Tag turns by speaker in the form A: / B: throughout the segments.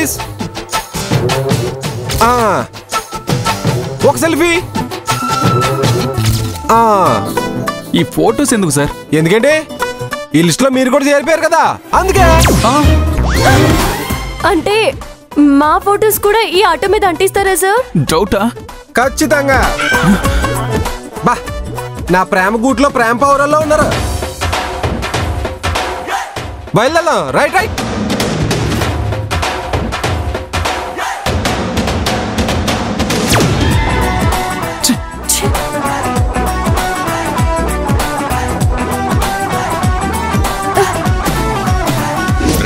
A: Please. ఒక selfie.
B: ఈ photos ఎందుకు సార్?
A: ఎందుకంటే ఈ లిస్ట్ లో మీరు కూడా చేరిపోయారు కదా, అందుకే.
C: అంటే మా ఫోటోస్ కూడా ఈ ఆటో మీద అంటిస్తారా సార్?
B: డౌటా?
A: ఖచ్చితంగా. బా, నా ప్రేమ గూట్లో ప్రేమ పౌరాల్లో ఉన్నారు. బయలుదేరాం. Right right.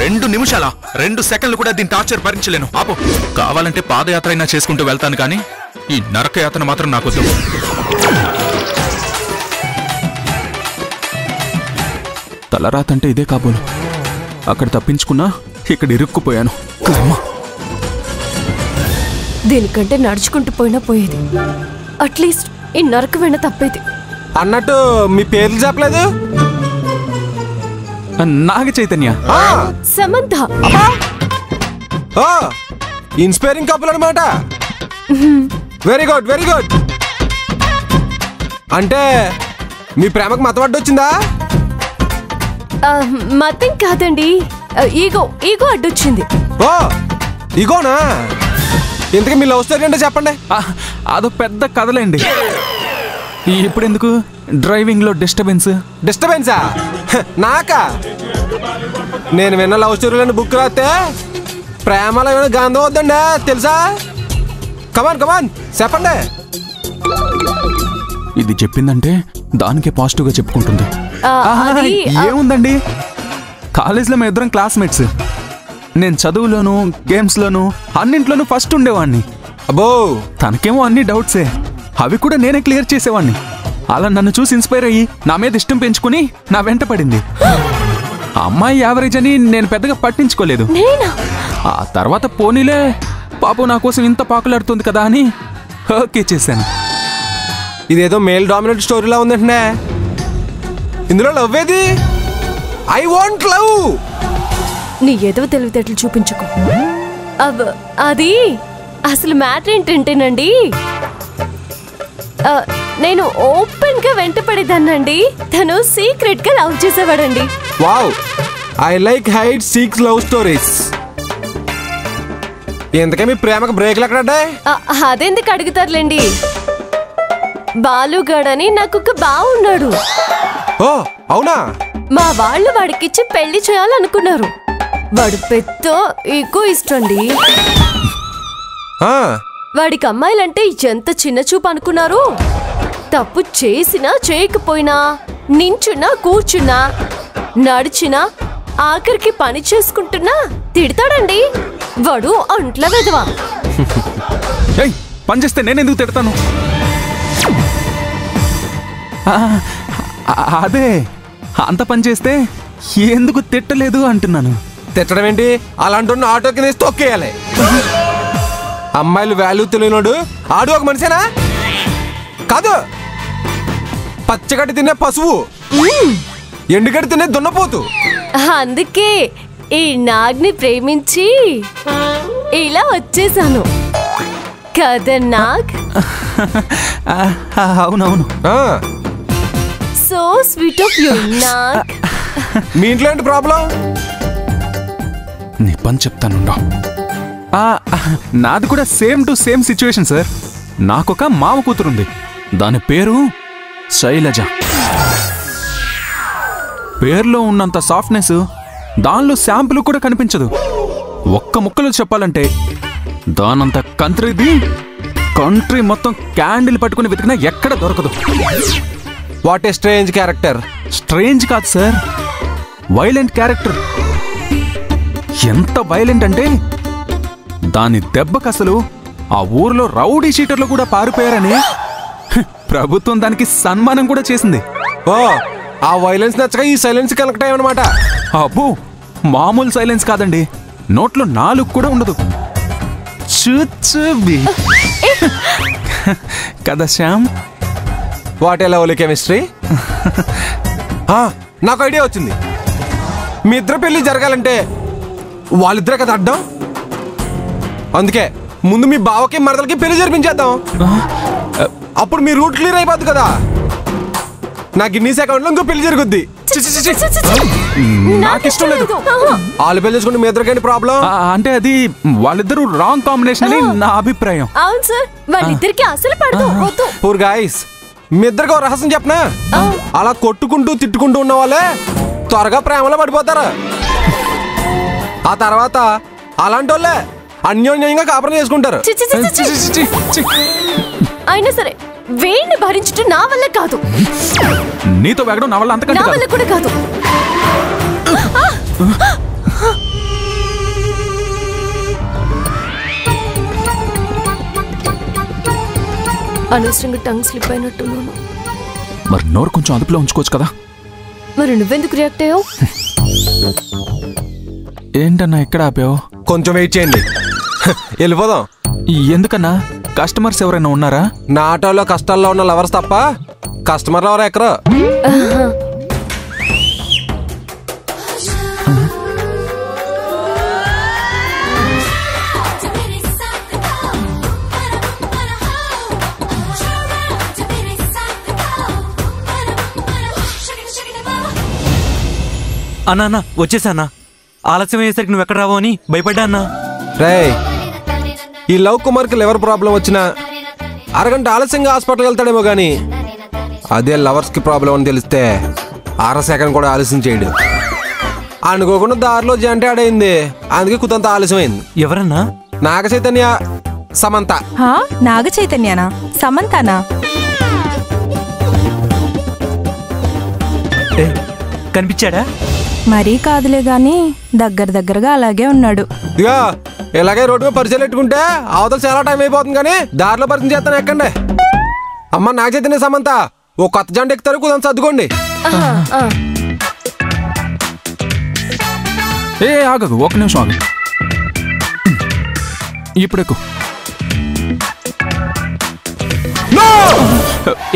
D: రెండు నిమిషాలా? 2 సెకండ్లు కూడా దీని టార్చర్ భరించలేను. ఆపు. కావాలంటే పాదయాత్ర అయినా చేసుకుంటూ వెళ్తాను, కానీ ఈ నరకయాత్ర మాత్రం నాకొద్దు.
B: తలరాతంటే ఇదే కాబోలు. అక్కడ తప్పించుకున్నా, ఇక్కడ ఇరుక్కుపోయాను.
C: దీనికంటే నడుచుకుంటూ పోయినా పోయేది. అట్లీస్ట్ ఈ నరకమైనా తప్పేది.
A: అన్నట్టు మీ పేర్లు చెప్పలేదు.
B: నాగ చైతన్య,
C: సమంత.
A: ఇన్స్పైరింగ్ కపుల్ అనమాట. Very good, very good. అంటే మీ ప్రేమకు మతం అడ్డొచ్చిందా?
C: మతం కాదండి, ఈగో అడ్డొచ్చింది.
A: ఓ, ఈగోనా? ఇంతకీ మీ లవ్ స్టోరీ అంటే చెప్పండి.
B: అదో పెద్ద కథలేండి. ఇప్పుడెందుకు డ్రైవింగ్ లో
A: డిస్టర్బెన్సా? నాకా? నేను విన్న లవ్ స్టోరీలను బుక్ రాస్తే ప్రేమలో ఏమైనా గంధం వద్దండి, తెలుసా? కమాన్ కమాన్ చెప్పండి.
B: ఇది చెప్పిందంటే దానికే పాజిటివ్ గా చెప్పుకుంటుంది. ఏముందండి, కాలేజీలో మేము ఇద్దరం క్లాస్మేట్స్. నేను చదువులోను, గేమ్స్ లోను, అన్నింట్లోనూ ఫస్ట్ ఉండేవాడిని.
A: అబ్బో,
B: తనకేమో అన్ని డౌట్సే, అవి కూడా నేనే క్లియర్ చేసేవాడిని. అలా నన్ను చూసి ఇన్స్పైర్ అయ్యి నా మీద ఇష్టం పెంచుకుని నా వెంట పడింది. అమ్మాయి యావరేజ్ అని నేను పెద్దగా పట్టించుకోలేదు. ఆ తర్వాత పోనీలే, పాపం నా కోసం ఇంత పాకులాడుతుంది కదా అని ఓకే చేశాను.
A: ఇదేదో మేల్ డామినేట్ స్టోరీలా ఉందంటే ఇందులో లవ్ ఏది? I want love.
C: నీ ఏదో తెలివితేటలు చూపించుకో. అది అసలు మ్యాటర్ ఏంటంటేనండి, నేను ఓపెన్ గా వెంట పడేదాన్నండి. తను సీక్రెట్ గా లవ్ చేసేవాడండి.
A: Wow, I like hide seeks love stories. ఎందుకే మీ ప్రేమకు బ్రేక్లు ఎక్కడా?
C: అదెందుకు అడుగుతారులేండి. బాలుగాడని నాకు ఒక బావున్నాడు.
A: ఓ అవునా?
C: మా వాళ్ళు వాడికిచ్చి పెళ్లి చేయాలనుకున్నారు. వాడు పెద్ద ఈగోయిస్ట్. వాడికి అమ్మాయిలంటే ఎంత చిన్న చూపు అనుకున్నారు. తప్పు చేసినా చేయకపోయినా, నించున్నా కూర్చున్నా, నడిచినా, ఆఖరికి పని చేసుకుంటున్నా తిడతాడండి. వాడు అంట్ల వెదవా.
B: పని చేస్తే నేనెందుకు తిడతాను? అదే, అంత పని చేస్తే ఎందుకు తిట్టలేదు అంటున్నాను.
A: తిట్టడం ఏంటి? అలాంటి ఆటో కింద తొక్కేయాలి. అమ్మాయిలు వాల్యూ తెలియనోడు ఆడు ఒక మనిషేనా? కాదు, పచ్చగడ్డి తినే పశువు, ఎండుగడ్డి తినే దున్నపోతు.
C: అందుకే ఈ నాగ్ని ప్రేమించి ఇలా వచ్చేసాను కదా నాగ్.
B: అవునవును.
C: So sweet of you Nag.
A: మీ ఇంట్లో ఏంటి ప్రాబ్లం?
B: నీ పని చెప్తాను. నాది కూడా same to same situation sir. నాకొక మామ కూతురుంది. దాని పేరు శైలజ. పేరులో ఉన్నంత సాఫ్ట్నెస్ దానిలో శాంపుల్ కూడా కనిపించదు. ఒక్క ముక్కలో చెప్పాలంటే దానంత కంట్రీ మొత్తం క్యాండిల్ పట్టుకుని వెతికినా ఎక్కడ దొరకదు.
A: What a strange character.
B: Strange కాదు సార్, వైలెంట్ క్యారెక్టర్. ఎంత వైలెంట్ అంటే దాని దెబ్బకు అసలు ఆ ఊర్లో రౌడీ షీటర్లు కూడా పారిపోయారని ప్రభుత్వం దానికి సన్మానం కూడా చేసింది.
A: ఓ, ఆ వైలెన్స్ నచ్చగా ఈ సైలెన్స్ కనెక్ట్ అయ్యనమాట.
B: అబ్బో, మామూలు సైలెన్స్ కాదండి, నోట్లో 4 కూడా ఉండదు. చూచూబి కదా Shyam.
A: What a lovely chemistry. నాకు ఐడియా వచ్చింది. మీ ఇద్దరు పెళ్లి జరగాలంటే వాళ్ళిద్దరే కదా అడ్డం. అందుకే ముందు మీ బావకి మరదలకి పెళ్లి జరిపించేద్దాం. అప్పుడు మీ రూట్ క్లియర్ అయిపోద్ది కదా. నా గిన్నీస్ అకౌంట్ లో ఇంకో పెళ్లి జరుగుద్ది. నాకు ఇష్టం లేదు. వాళ్ళు పెళ్లి చేసుకుంటే మీ ఇద్దరికేంటి ప్రాబ్లం?
B: అంటే అది వాళ్ళిద్దరూ రాంగ్ కాంబినేషన్ అని నా అభిప్రాయం.
C: అవును సార్, వాళ్ళిద్దరికి అసలు పడదు.
A: పూర్ గాయ్స్, మీ ఇద్దరికి ఒక రహస్యం చెప్పనా? అలా కొట్టుకుంటూ తిట్టుకుంటూ ఉన్న వాళ్ళే త్వరగా ప్రేమలో పడిపోతారు. ఆ తర్వాత అలాంటి వాళ్ళే అన్యోన్యంగా కాపురం చేసుకుంటారు.
C: అయినా సరే వేణ్ణి భరించడం నా వల్ల కాదు.
B: నీతో వేగడం నా వల్ల అంతకంటే
C: నా వల్ల కూడా కాదు. అనవసరంగా టంగ్ స్లిప్ అయినట్టున్నాను.
B: మరి నోరు కొంచెం అదుపులో ఉంచుకోవచ్చు కదా.
C: మరి నువ్వెందుకు రియాక్ట్ అయ్యావు?
B: ఏంటన్నా ఎక్కడ ఆపావు?
A: కొంచెం వెయిట్ చేయండి, వెళ్ళిపోదాం.
B: ఎందుకన్నా? కస్టమర్స్ ఎవరైనా ఉన్నారా?
A: నా ఆటోలో కష్టాల్లో ఉన్న లవర్స్ తప్ప కస్టమర్లు ఎవరు ఎక్కరు.
E: అన్నా అన్నా వచ్చేసానా? ఆలస్యం అయ్యేసరికి నువ్వు ఎక్కడ రావో అని భయపడ్డా అన్నా.
A: రే, ఈ లవ్ కుమార్కి లివర్ ప్రాబ్లం వచ్చినా అరగంట ఆలస్యంగా హాస్పిటల్కి వెళ్తాడేమో కానీ అదే లవర్స్కి ప్రాబ్లం అని తెలిస్తే అర సెకండ్ కూడా ఆలస్యం చేయడు. అనుకోకుండా దారిలో జంట ఆడైంది, అందుకే కుతంత ఆలస్యమైంది.
E: ఎవరన్నా?
A: నాగ చైతన్య సమంత.
F: నాగ చైతన్యనా? సమంతనా?
E: కనిపించాడా?
F: మరీ కాదులే గాని దగ్గరగా అలాగే ఉన్నాడు.
A: ఇదిగా ఇలాగే రోడ్డు మీద పరిచయం పెట్టుకుంటే అవతల చాలా టైం అయిపోతుంది, కానీ దారిలో పరిచయం చేస్తాను ఎక్కండి. అమ్మ నాగ చైతన్య సమంత ఓ కొత్త జంట ఎక్కుతారు, కుదంత సర్దుకోండి.
B: ఆగదు, ఒక నిమిషం ఆగు. ఇప్పుడు ఎక్కు.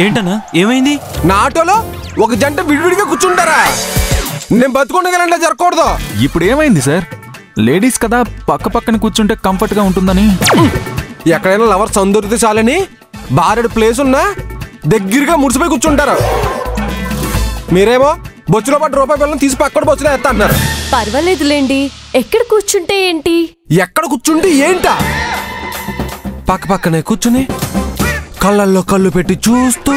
E: ఏంటన్నా ఏమైంది?
A: నా ఆటోలో ఒక జంట విడివిడిగా కూర్చుంటారా? నేను బతుకుండగలంటే జరగకూడదు.
B: ఇప్పుడు ఏమైంది సార్? లేడీస్ కదా, పక్క పక్కన కూర్చుంటే కంఫర్ట్ గా ఉంటుందని.
A: ఎక్కడైనా లవర్స్ అందరితో చాలని బారెడు ప్లేస్ ఉన్నా దగ్గరగా ముడిసిపోయి కూర్చుంటారు. మీరేమో బొచ్చులో పాటు రూపాయి పిల్లలు తీసి పక్కడ బొచ్చులో ఎత్తా అన్నారు.
C: పర్వాలేదులేండి, ఎక్కడ కూర్చుంటే ఏంటి?
A: ఎక్కడ కూర్చుంటే ఏంటా? పక్క పక్కనే కూర్చుని కళ్ళల్లో కళ్ళు పెట్టి చూస్తూ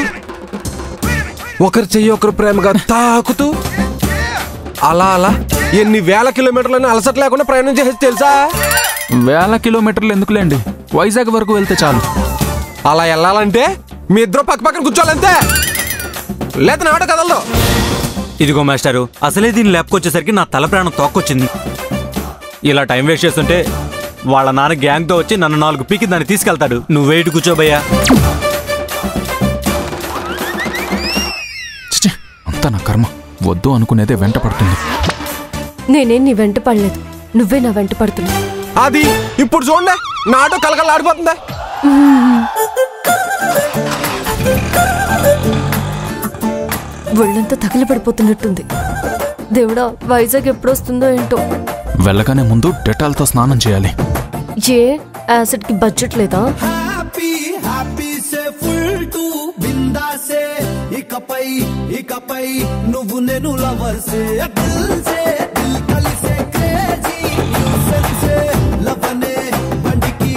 A: ఒకరి చెయ్యి ఒకరు ప్రేమగా తాకుతూ అలా అలా ఎన్ని వేల కిలోమీటర్లని అలసట లేకుండా ప్రయాణం చేసి తెలుసా?
B: వేల కిలోమీటర్లు ఎందుకులేండి, వైజాగ్ వరకు వెళ్తే చాలు.
A: అలా వెళ్ళాలంటే మీ ఇద్దరు పక్క పక్కన కూర్చోవాలంతే, లేదా నాట కదలదు.
E: ఇదిగో మాస్టారు, అసలే దీన్ని లేపుకొచ్చేసరికి నా తల ప్రాణం తోక్కొచ్చింది. ఇలా టైం వేస్ట్ చేస్తుంటే వాళ్ళ నాన్న గ్యాంగ్తో వచ్చి నన్ను 4 పీకి దాన్ని తీసుకెళ్తాడు. నువ్వు వెయిట్ కూర్చోబయ్యా.
B: అంతా నా కర్మ. వద్దు అనుకునేదే వెంట పడుతుంది.
C: నేనేం నీ వెంట పడలేదు, నువ్వే నా వెంట పడుతున్నావు.
A: అది ఇప్పుడు చూడండి, నా ఆటో కలకల ఆడిపోతుందా?
C: ఒళ్ళంతా తగలబడిపోతున్నట్టుంది. దేవుడా, వైజాగ్ ఎప్పుడొస్తుందో ఏంటో.
B: వెళ్ళగానే ముందు డెటాల్తో స్నానం చేయాలి.
C: ఏ యాసిడ్ కి బడ్జెట్ లేదా?
G: ఇకపై నువ్వు నేను లవర్సే దిల్సే దిల్ కలిసే క్రేజీ యూసెన్సే లవనే బండికి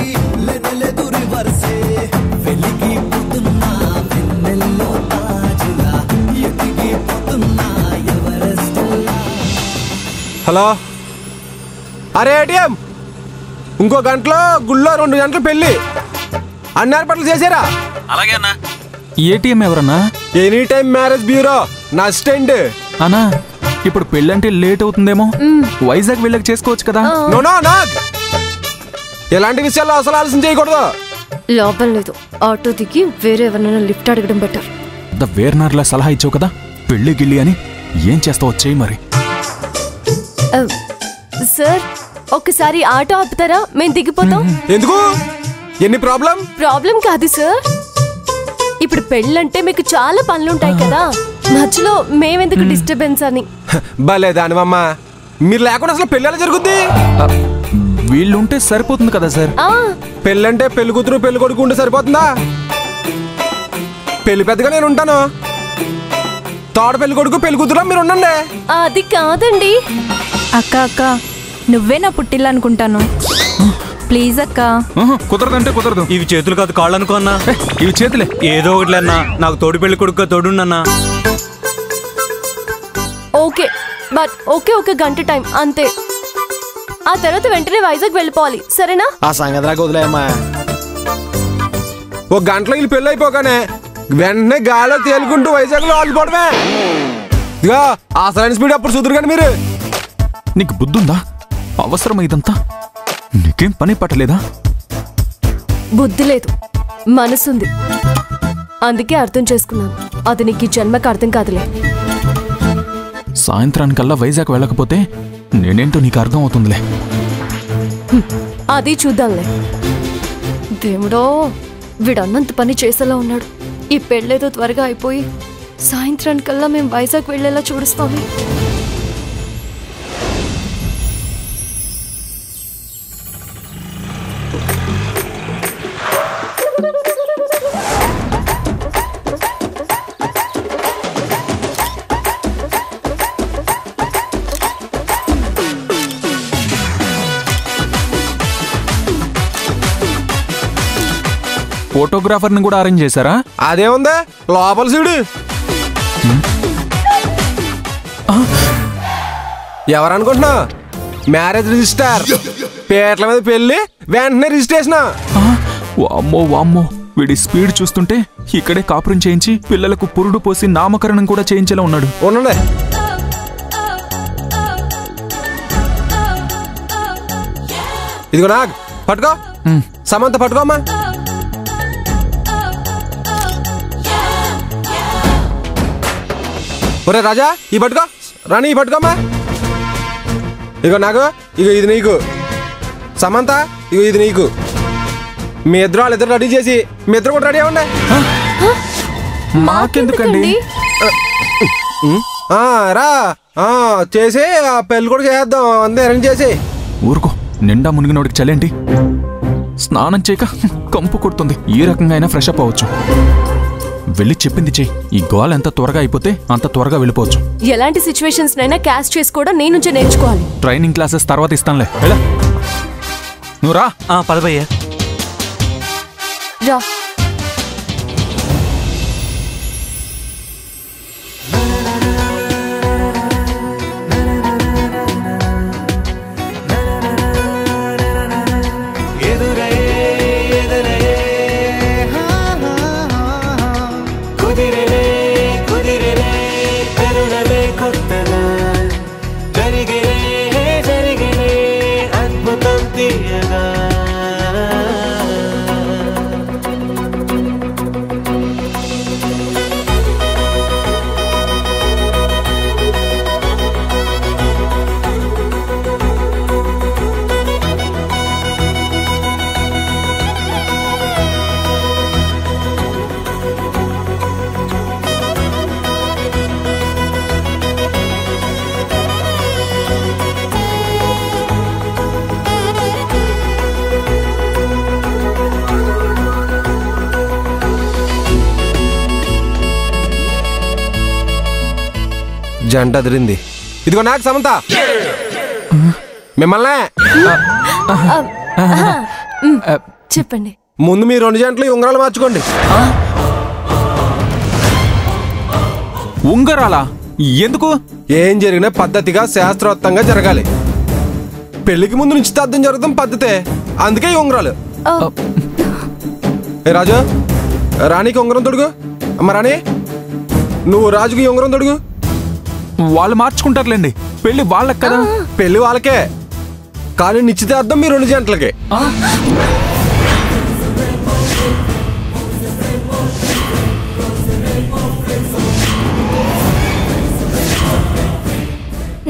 G: లేనలేదు రివర్సే వెలిగి పోతున్నా వెన్నెల్లో తాజులా ఎదిగి పోతున్నా ఎవరెస్టల్లా.
A: హలో, అరే ఏటీఎం, ఇంకో గంటలో గుళ్ళో 2 గంటలు పెళ్ళి, అన్ని ఏర్పాట్లు చేశారా?
E: అలాగే అన్నా.
B: ఏటీఎం ఎవరన్నా?
A: ఎనీ టైం మ్యారేజ్ బ్యూరో, నా అసిస్టెంట్.
B: అన్నా, ఇప్పుడు పెళ్ళంటే లేట్ అవుతుందేమో, వైజాగ్ వెళ్ళక చేసుకోవచ్చు కదా.
A: నో నో నో, ఎలాంటి విషయాల్లో అసలు ఆలస్యం చేయకూడదు.
C: లాభం లేదు, ఆటో దిగి వేరే ఎవరైనా లిఫ్ట్ అడగడం బెటర్.
B: వేర్నర్లా సలహా ఇచ్చావు కదా, పెళ్లి గిల్లి అని. ఏం చేస్తావు చెయ్యి మరి.
C: సార్, ఒక్కసారి ఆటో ఆపుతారా? మేము దిగిపోతాం.
A: ఎందుకు? ఎన్ని ప్రాబ్లం?
C: ప్రాబ్లం కాదు సార్, ఇప్పుడు పెళ్ళంటే మీకు చాలా పనులుంటాయి కదా, మధ్యలో మేమెందుకు డిస్టర్బెన్స్ అని.
A: భలే దానివమ్మా, మీరు లేకుండా అసలు పెళ్ళి ఎలా జరుగుద్ది?
B: వీళ్ళుంటే సరిపోతుంది కదా సార్.
A: పెళ్ళంటే పెళ్లి కూతురు పెళ్లి కొడుకు ఉంటే సరిపోతుందా? పెళ్లి పెద్దగా నేను ఉంటాను, తోడ పెళ్లి కొడుకు పెళ్లి కూతురు మీరు ఉండండి.
C: అది కాదండి.
F: అక్క అక్క నువ్వే నా పుట్టిల్లు అనుకుంటాను, ప్లీజ్ అక్క.
B: కుదరదంటే కుదరదు.
E: ఇవి చేతులు కాదు కాళ్ళు అనుకో అన్నా.
B: ఇవి చేతులే.
E: ఏదో ఒకటి అన్నా, నాకు తోడు పెళ్లి కొడుకు తోడుండన్నా.
C: ఓకే, బట్ ఓకే ఒక గంట టైం అంతే. ఆ తర్వాత వెంటనే వైజాగ్ వెళ్ళిపోవాలి, సరేనా?
H: ఆ సంగతి నాకు వదిలేమ్మా.
A: ఒక గంటలో వీళ్ళు పెళ్ళి అయిపోగానే వెంటనే గాలిలో తేలుకుంటూ వైజాగ్ లో ఆడిపోవడమే. ఇదిగా అసలైన స్పీడ్ అప్పుడు చూద్దరు కానీ మీరు.
B: నీకు బుద్ధుందా? అవసరం ఇదంతా? నీకేం పని పట్టలేదా?
C: బుద్ధి లేదు, మనసుంది, అందుకే అర్థం చేసుకున్నాను. అది నీకు ఈ జన్మకు అర్థం కాదులే.
B: సాయంత్రానికల్లా వైజాగ్ వెళ్ళకపోతే నేనేంటో నీకు అర్థం అవుతుందిలే.
C: అది చూద్దాంలే. దేవుడో, వీడన్నంత పని చేసేలా ఉన్నాడు. ఈ పెళ్ళేదో త్వరగా అయిపోయి సాయంత్రానికల్లా మేము వైజాగ్ వెళ్ళేలా చూడుస్తాము.
B: ఫోటోగ్రాఫర్ని కూడా అరేంజ్ చేశారా?
A: అదేముందా లోపల చూడు. ఎవరనుకుంటున్నా? మ్యారేజ్ రిజిస్టర్, పేట్ల మీద పెళ్లి, వెంటనే రిజిస్ట్రేషన్.
B: వామ్మో వామ్మో, వీడి స్పీడ్ చూస్తుంటే ఇక్కడే కాపురం చేయించి పిల్లలకు పురుడు పోసి నామకరణం కూడా చేయించేలా ఉన్నాడు.
A: ఉండండి. ఇదిగో నాగ్ పట్టుకో, సమంత పట్టుకోమ్మా. ఒరే రాజా ఈ పట్టుకో, రాణి ఈ పట్టుకోమ్మా. ఇగో నాకు, ఇగో ఇది నీకు. సమంత ఇగో ఇది నీకు. మీ ఇద్దరు వాళ్ళిద్దరు రెడీ చేసి మీ ఇద్దరు కూడా రెడీ అవ్వండి.
B: మాకెందుకండి?
A: రా చేసి ఆ పెళ్ళి కూడా చేద్దాం, అంతే అరేంజ్ చేసి.
B: ఊరుకో, నిండా మునిగినోడికి చలేంటి? స్నానం చేయక కంపు కొడుతుంది. ఈ రకంగా అయినా ఫ్రెష్ అప్ అవ్వచ్చు. వెళ్ళి చెప్పింది చెయ్యి. ఈ గోల్ ఎంత త్వరగా అయిపోతే అంత త్వరగా వెళ్ళిపోవచ్చు.
C: ఎలాంటి సిచ్యువేషన్స్ నైనా క్యాష్ చేసుకోవడం నేను నుంచే నేర్చుకోవాలి.
B: ట్రైనింగ్ క్లాసెస్ తర్వాత ఇస్తానులే. వెళ్ళ నువ్వు రా.
E: పదభయ్యా
C: రా.
A: జంట అదిరింది. ఇదిగో నాకు సమంత మిమ్మల్ని
C: చెప్పండి.
A: ముందు మీ 2 జంటలు ఉంగరాలు మార్చుకోండి.
B: ఉంగరాలా? ఎందుకు?
A: ఏం జరిగినా పద్ధతిగా శాస్త్రోక్తంగా జరగాలి. పెళ్లికి ముందు నిశ్చితార్థం జరగడం పద్ధతే, అందుకే ఈ ఉంగరాలు. ఏ రాజు, రాణికి ఉంగరం తొడుగు. అమ్మ రాణి, నువ్వు రాజుకి ఉంగరం తొడుగు.
B: వాళ్ళు మార్చుకుంటారులేండి, పెళ్లి వాళ్ళకి కదా.
A: పెళ్లి వాళ్ళకే, కానీ నిశ్చితార్థం మీ 2 జంటలకే.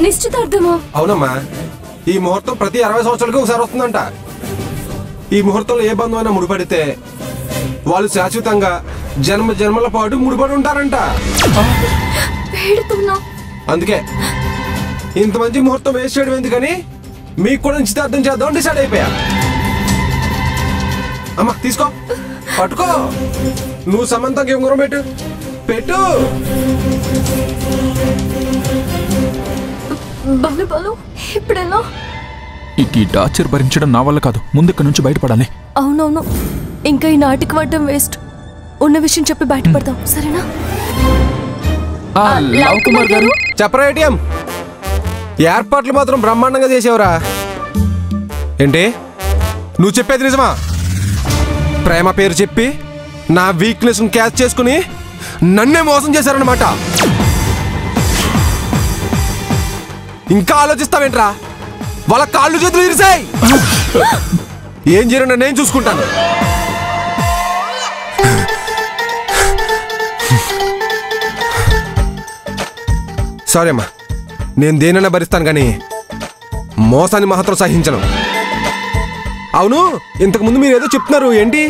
C: నిశ్చితార్థమా?
A: అవునమ్మా, ఈ ముహూర్తం ప్రతి 60 సంవత్సరాలకి ఒకసారి వస్తుందంట. ఈ ముహూర్తంలో ఏ బంధం అయినా ముడిపడితే వాళ్ళు శాశ్వతంగా జన్మ జన్మల పాటు ముడిపడి ఉంటారంట. అందుకే ఇంత మంచి ముహూర్తం వేస్ట్ చేయడం ఎందుకని మీకు కూడా నిశ్చితార్థం చేద్దాం డిసైడ్ అయిపోయా. అమ్మా తీసుకో, పట్టుకో. నువ్వు సమంతకి ఉంగరం పెట్టు.
C: బాలు బాలు ఇప్పుడెలా?
B: ఈ టార్చర్ భరించడం నా వల్ల కాదు. ముందు ఇక్కడ నుంచి బయటపడాలి.
C: అవునవును, ఇంకా ఈ నాటికి పడడం వేస్ట్. ఉన్న విషయం చెప్పి బయటపడదాం, సరేనా?
B: లవ్ కుమార్ గారు
A: చెప్పరా ఏటీఎం. ఏర్పాట్లు మాత్రం బ్రహ్మాండంగా చేసేవరా. ఏంటి నువ్వు చెప్పేది నిజమా? ప్రేమ పేరు చెప్పి నా వీక్నెస్ క్యాచ్ చేసుకుని నన్నే మోసం చేశారన్నమాట. ఇంకా ఆలోచిస్తావేంట్రా? వాళ్ళ కాళ్ళు చేతులు ఇరిసాయి. ఏం చేయను నేను చూసుకుంటాను. సారీ అమ్మా, నేను దేనైనా భరిస్తాను కానీ మోసాన్ని మాత్రం సహించను. అవును, ఇంతకు ముందు మీరు ఏదో చెప్తున్నారు, ఏంటి?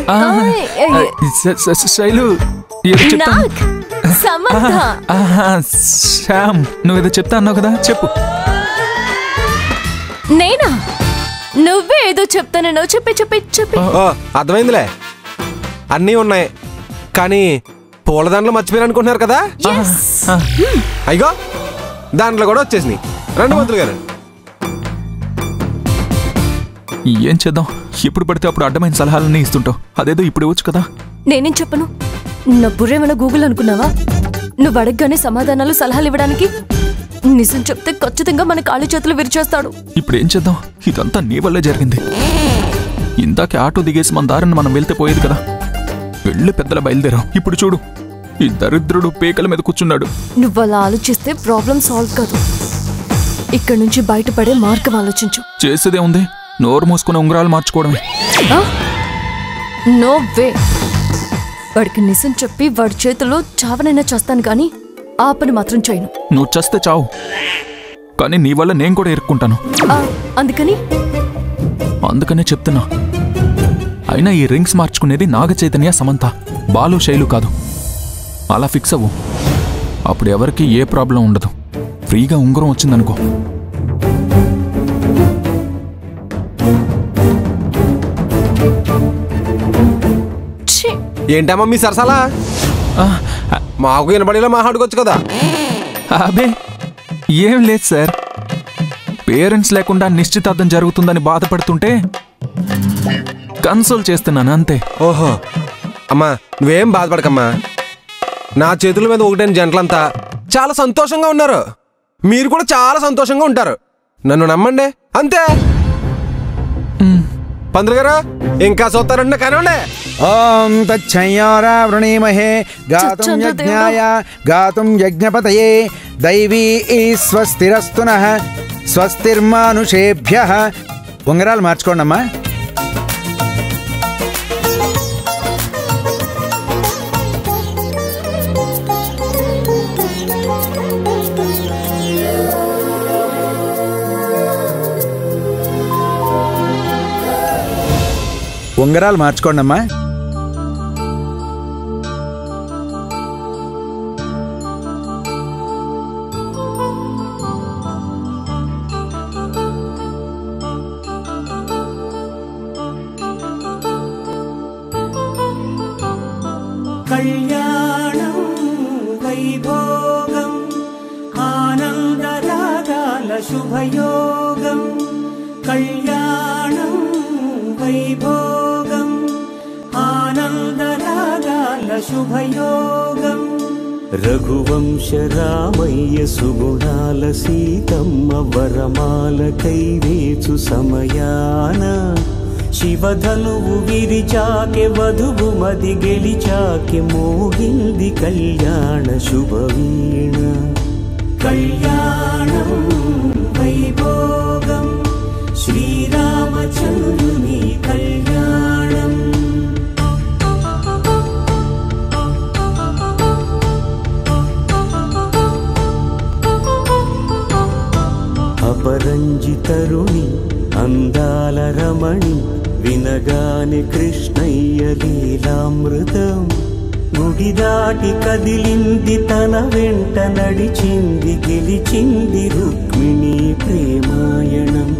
B: శైలు శ్యామ్, నువ్వేదో చెప్తా అన్నావు కదా, చెప్పు.
C: నేనా? నువ్వే ఏదో చెప్తానో చెప్పి చెప్పి చెప్పి.
A: అర్థమైందిలే, అన్నీ ఉన్నాయి కానీ పూలదాంట్లో మర్చిపోయారు అనుకుంటున్నారు కదా. అయ్యో దాంట్లో కూడా వచ్చేసినాయి. రెండు మంత్రులు గారు
B: ఏం చేద్దాం? ఎప్పుడు పడితే అప్పుడు అడ్డమైన సలహాలన్నీ ఇస్తుంటావు. అదేదో ఇప్పుడు ఇవ్వచ్చు కదా.
C: నేనేం చెప్పను? నా బుర్రేమైనా గూగుల్ అనుకున్నావా? నువ్వు అడగగానే సమాధానాలు సలహాలు ఇవ్వడానికి. నిజం చెప్తే ఖచ్చితంగా మన కాళ్ళు చేతులు విరిచేస్తాడు.
B: ఇప్పుడు ఏం చేద్దాం? ఇదంతా నీ వల్లే జరిగింది. ఇందాకే ఆటో దిగేసి మన దారిని మనం వెళ్తే పోయేది కదా. వెళ్ళి పెద్దల బయలుదేరాం. ఇప్పుడు చూడు, ఈ దరిద్రుడు పేకల మీద కూర్చున్నాడు.
C: నువ్వు అలా ఆలోచిస్తే ప్రాబ్లం సాల్వ్ కాదు. ఇక్కడ నుంచి బయటపడే మార్గం ఆలోచించు.
B: చేసేదే ఉంది, నోరు మూసుకుని ఉంగరాలు మార్చుకోవడమే.
C: No way. వాడికి నిజం చెప్పి వాడి చేతిలో చావనైనా చేస్తాను కానీ ఆ పని మాత్రం చేయను.
B: నువ్వు చస్తే చావు, కానీ నీ వల్ల నేను కూడా ఇరుక్కుంటాను. అందుకనే చెప్తున్నా. అయినా ఈ రింగ్స్ మార్చుకునేది నాగ చైతన్య, సమంత, బాలు, శైలు కాదు. అలా ఫిక్స్ అవ్వు. అప్పుడు ఎవరికి ఏ ప్రాబ్లం ఉండదు. ఫ్రీగా ఉంగరం వచ్చిందనుకో.
A: ఏంటమ్మా మీ సరసాలా? మాకు వినబడిలా మాట్లాడుకోవచ్చు కదా.
B: అబే ఏం లేదు సార్. పేరెంట్స్ లేకుండా నిశ్చితార్థం జరుగుతుందని బాధపడుతుంటే కన్సోల్ చేస్తున్నాను అంతే.
A: ఓహో అమ్మా, నువ్వేం బాధపడకమ్మా. నా చేతుల మీద ఒకటైన జంటలంతా చాలా సంతోషంగా ఉన్నారు. మీరు కూడా చాలా సంతోషంగా ఉంటారు. నన్ను నమ్మండి అంతే. పంతులు గారు ఇంకా చూస్తారండి కానివ్వండి.
H: ఓం తచ్చయ్యారావృణీమహే గాతుం యజ్ఞాయ గాతుం యజ్ఞపతయే దైవీ స్వస్తిరస్తునః స్వస్తిర్మానుషేభ్యః. ఉంగరాలు మార్చుకోండమ్మా. ఉంగరాలు మార్చుకోండమ్మా.
G: కళ్యాణం వైభోగం ఆనందరాగాల శుభయోగం. కళ్యాణం వైభోగం ఆనందరాగాల శుభయోగం. రఘువంశ రామయ్య సుగుణాల సీతమ్మ వరమాల కైవేచు సమయాన శివధనువు విరిచాకె వధువు మది గెలిచాకె మోగింది కళ్యాణ శుభవీణ. కళ్యాణం వైభోగం శ్రీరామచంద్రుని కళ్యాణం. అపరంజితరుణి అందాల రమణి వినగాని కృష్ణయ్య లీలామృతం. గుడి దాటి కదిలింది తన వెంట నడిచింది గెలిచింది రుక్మిణీ ప్రేమాయణం.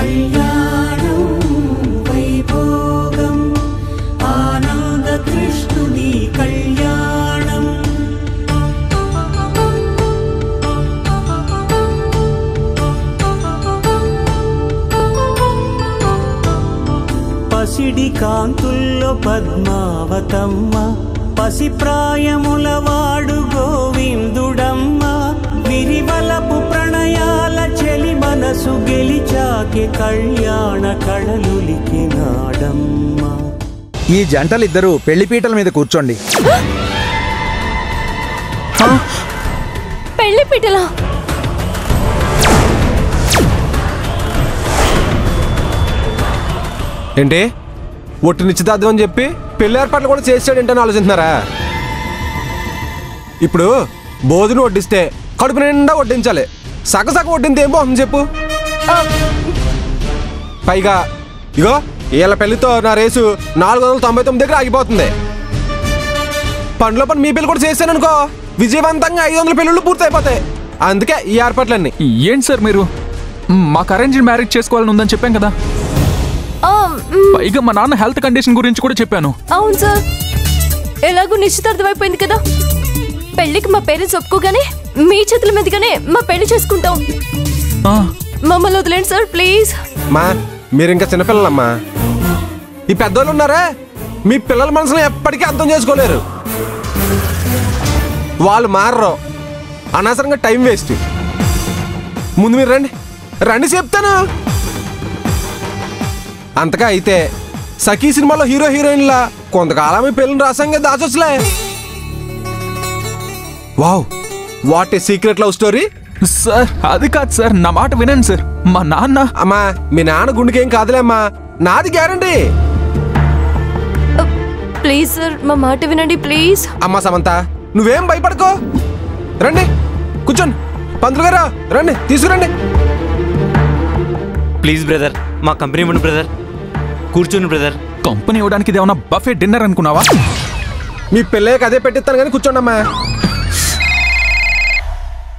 G: కళ్యాణం వైభోగం ఆనంద కృష్ణుని కళ్యాణం. పసిడి కాంతుల్లో పద్మావతమ్మ పసిప్రాయముల వాడు గోవిందుడమ్మ విరివలపు ప్రణయాల చెలి మనసు గెలిచాకే కళ్యాణ కళలులికినాడమ్మ.
H: ఈ జంటలిద్దరూ పెళ్లిపీటల మీద కూర్చోండి.
C: పెళ్లి పీటలా?
A: ఏంటి ఒట్టి నిశ్చితార్థం అని చెప్పి పెళ్లి ఏర్పాట్లు కూడా చేసాడేంటని ఆలోచిస్తున్నారా? ఇప్పుడు భోజనం వడ్డిస్తే కడుపు నిండా వడ్డించాలి. సగసగ వడ్డింతే ఏం బాగుంది చెప్పు. పైగా ఇగో వీళ్ళ పెళ్లితో నా రేసు 499 దగ్గర ఆగిపోతుంది. పనిలో పని మీ పెళ్లి కూడా చేశాననుకో విజయవంతంగా 500 పెళ్ళిళ్ళు పూర్తయిపోతాయి. అందుకే ఈ ఏర్పాట్లన్నీ.
B: ఏంటి సార్ మీరు? మాకు అరేంజ్ మ్యారేజ్ చేసుకోవాలని ఉందని చెప్పాం కదా. పైగా మా నాన్న హెల్త్ కండిషన్ గురించి కూడా చెప్పాను.
C: అవును సార్, ఎలాగో నిశ్చితార్థం అయిపోయింది కదా. పెళ్లికి మా పేరెంట్స్ ఒప్పుకోగానే మీ చేతుల మీదుగానే మా పెళ్లి చేసుకుంటాం. మమ్మల్ని వదిలేండి సార్ ప్లీజ్.
A: మా మీరు ఇంకా చిన్నపిల్లలమ్మా. ఈ పెద్దోళ్ళు ఉన్నారా మీ పిల్లల మనసును ఎప్పటికీ అర్థం చేసుకోలేరు. వాళ్ళు మారరు. అనవసరంగా టైం వేస్ట్. ముందు మీరు రండి రండి చెప్తాను. అంతగా అయితే సఖీ సినిమాలో హీరో హీరోయిన్లా కొంతకాలం మీ పెళ్ళిని రాసంగా దాచొచ్చులే. Wow what a secret love story.
B: Sir అది కాదు సార్, నా మాట వినండి సార్. మా నాన్న
A: అమ్మా మీ నాన్న గుండెకేం కాదులే అమ్మా, నాది గ్యారంటీ.
C: ప్లీజ్ సార్ మా మాట వినండి ప్లీజ్.
A: అమ్మా సమంత నువ్వేం భయపడుకో. రండి కూర్చోండి. పంతులు గారు రండి తీసుకురండి.
E: ప్లీజ్ బ్రదర్ మా కంపెనీ ఇవ్వండి బ్రదర్. కూర్చోండి బ్రదర్.
B: కంపెనీ ఇవ్వడానికి ఇదేమన్నా బఫే డిన్నర్ అనుకున్నావా?
A: మీ పిల్లకి అదే పెట్టిస్తాను కానీ కూర్చోండి అమ్మా.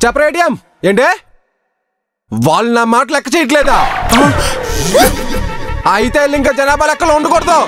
A: చెప్పరా ఏటీఎం ఏంటే వాళ్ళు నా మాట లెక్క చేయట్లేదా? అయితే ఇంకా జనాభా లెక్కలో ఉండకూడదు.